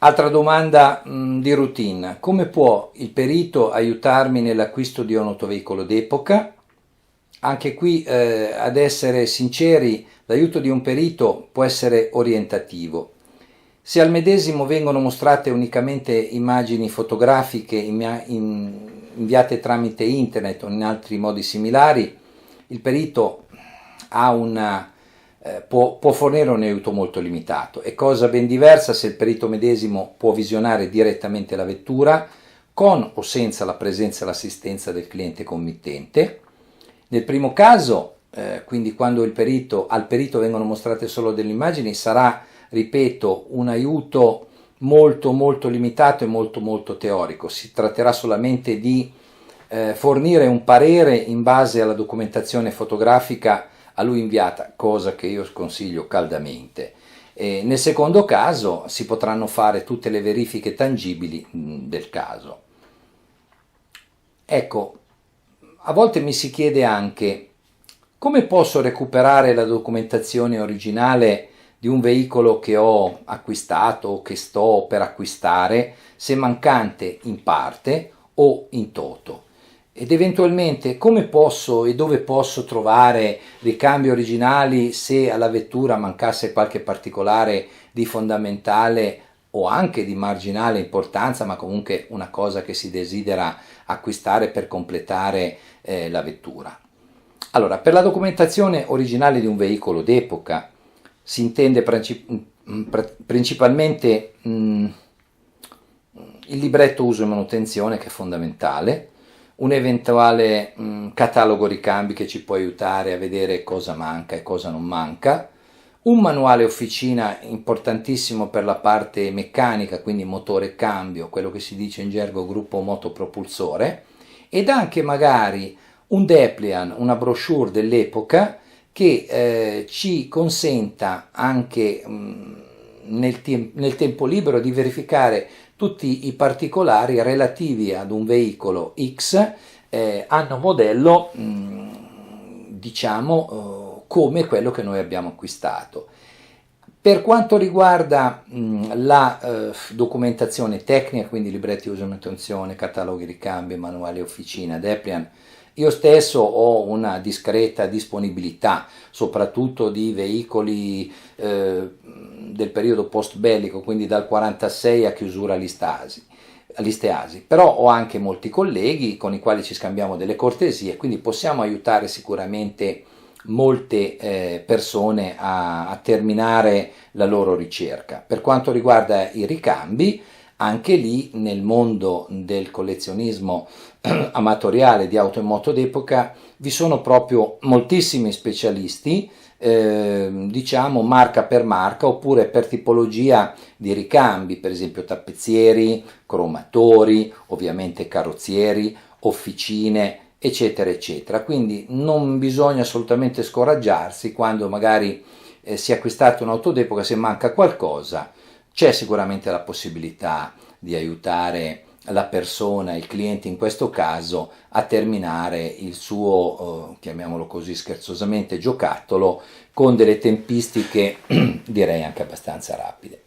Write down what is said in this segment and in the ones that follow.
Altra domanda di routine: come può il perito aiutarmi nell'acquisto di un autoveicolo d'epoca? Anche qui, ad essere sinceri, l'aiuto di un perito può essere orientativo. Se al medesimo vengono mostrate unicamente immagini fotografiche inviate tramite internet o in altri modi similari, il perito può fornire un aiuto molto limitato. È cosa ben diversa se il perito medesimo può visionare direttamente la vettura, con o senza la presenza e l'assistenza del cliente committente. Nel primo caso, quindi quando al perito vengono mostrate solo delle immagini, sarà, ripeto, un aiuto molto limitato e molto teorico. Si tratterà solamente di fornire un parere in base alla documentazione fotografica a lui inviata, cosa che io sconsiglio caldamente. Nel secondo caso si potranno fare tutte le verifiche tangibili del caso. Ecco, a volte mi si chiede anche: come posso recuperare la documentazione originale di un veicolo che ho acquistato o che sto per acquistare, se mancante in parte o in toto? Ed eventualmente come posso e dove posso trovare ricambi originali se alla vettura mancasse qualche particolare di fondamentale o anche di marginale importanza, ma comunque una cosa che si desidera acquistare per completare la vettura. Allora, per la documentazione originale di un veicolo d'epoca si intende principalmente il libretto uso e manutenzione, che è fondamentale, un eventuale catalogo ricambi che ci può aiutare a vedere cosa manca e cosa non manca, un manuale officina importantissimo per la parte meccanica, quindi motore e cambio, quello che si dice in gergo gruppo motopropulsore, ed anche magari un dépliant, una brochure dell'epoca che ci consenta anche nel tempo libero di verificare tutti i particolari relativi ad un veicolo X, anno modello, diciamo come quello che noi abbiamo acquistato. Per quanto riguarda la documentazione tecnica, quindi libretti uso e manutenzione, cataloghi ricambio, manuali officina, dépliant, io stesso ho una discreta disponibilità, soprattutto di veicoli del periodo post bellico, quindi dal 46 a chiusura all'Isteasi, però ho anche molti colleghi con i quali ci scambiamo delle cortesie, quindi possiamo aiutare sicuramente molte persone a terminare la loro ricerca. Per quanto riguarda i ricambi, anche lì nel mondo del collezionismo amatoriale di auto e moto d'epoca vi sono proprio moltissimi specialisti, diciamo marca per marca oppure per tipologia di ricambi, per esempio tappezzieri, cromatori, ovviamente carrozzieri, officine, eccetera eccetera. Quindi non bisogna assolutamente scoraggiarsi quando magari si è acquistato un'auto d'epoca. Se manca qualcosa c'è sicuramente la possibilità di aiutare la persona, il cliente in questo caso, a terminare il suo, chiamiamolo così scherzosamente, giocattolo con delle tempistiche direi anche abbastanza rapide.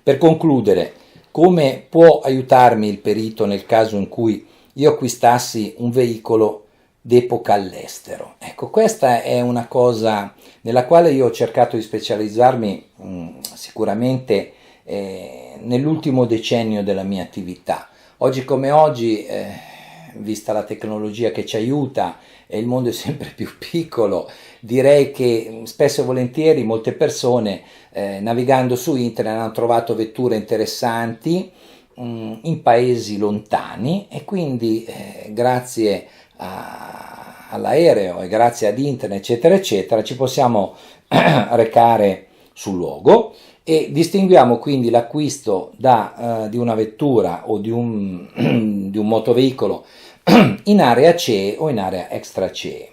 Per concludere, come può aiutarmi il perito nel caso in cui io acquistassi un veicolo d'epoca all'estero? Ecco, questa è una cosa nella quale io ho cercato di specializzarmi sicuramente nell'ultimo decennio della mia attività. Oggi come oggi, vista la tecnologia che ci aiuta e il mondo è sempre più piccolo, direi che spesso e volentieri molte persone navigando su internet hanno trovato vetture interessanti in paesi lontani e quindi grazie all'aereo e grazie ad internet eccetera eccetera ci possiamo recare sul luogo e distinguiamo quindi l'acquisto di una vettura o di un motoveicolo in area CE o in area extra CE.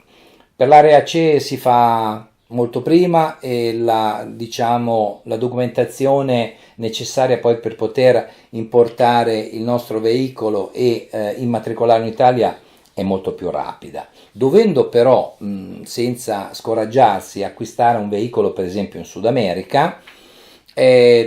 Per l'area CE si fa molto prima e la documentazione necessaria poi per poter importare il nostro veicolo e immatricolarlo in Italia è molto più rapida. Dovendo però, senza scoraggiarsi, acquistare un veicolo per esempio in Sud America,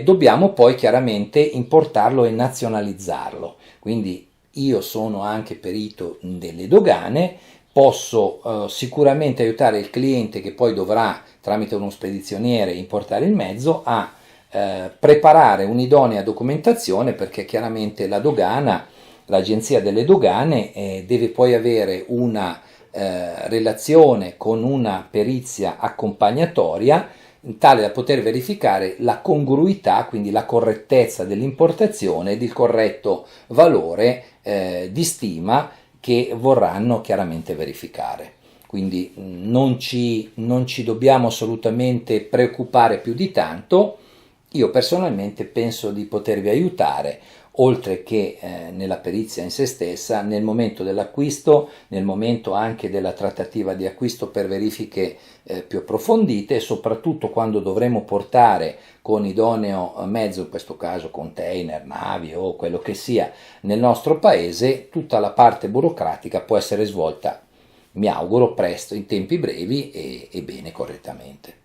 dobbiamo poi chiaramente importarlo e nazionalizzarlo. Quindi io sono anche perito delle dogane, posso sicuramente aiutare il cliente che poi dovrà tramite uno spedizioniere importare il mezzo a preparare un'idonea documentazione, perché chiaramente la dogana, l'agenzia delle dogane deve poi avere una relazione con una perizia accompagnatoria in tale da poter verificare la congruità, quindi la correttezza dell'importazione ed il corretto valore di stima che vorranno chiaramente verificare. Quindi non ci dobbiamo assolutamente preoccupare più di tanto. Io personalmente penso di potervi aiutare, oltre che nella perizia in se stessa, nel momento dell'acquisto, nel momento anche della trattativa di acquisto per verifiche più approfondite, e soprattutto quando dovremo portare con idoneo mezzo, in questo caso container, navi o quello che sia, nel nostro paese, tutta la parte burocratica può essere svolta, mi auguro, presto, in tempi brevi e bene, correttamente.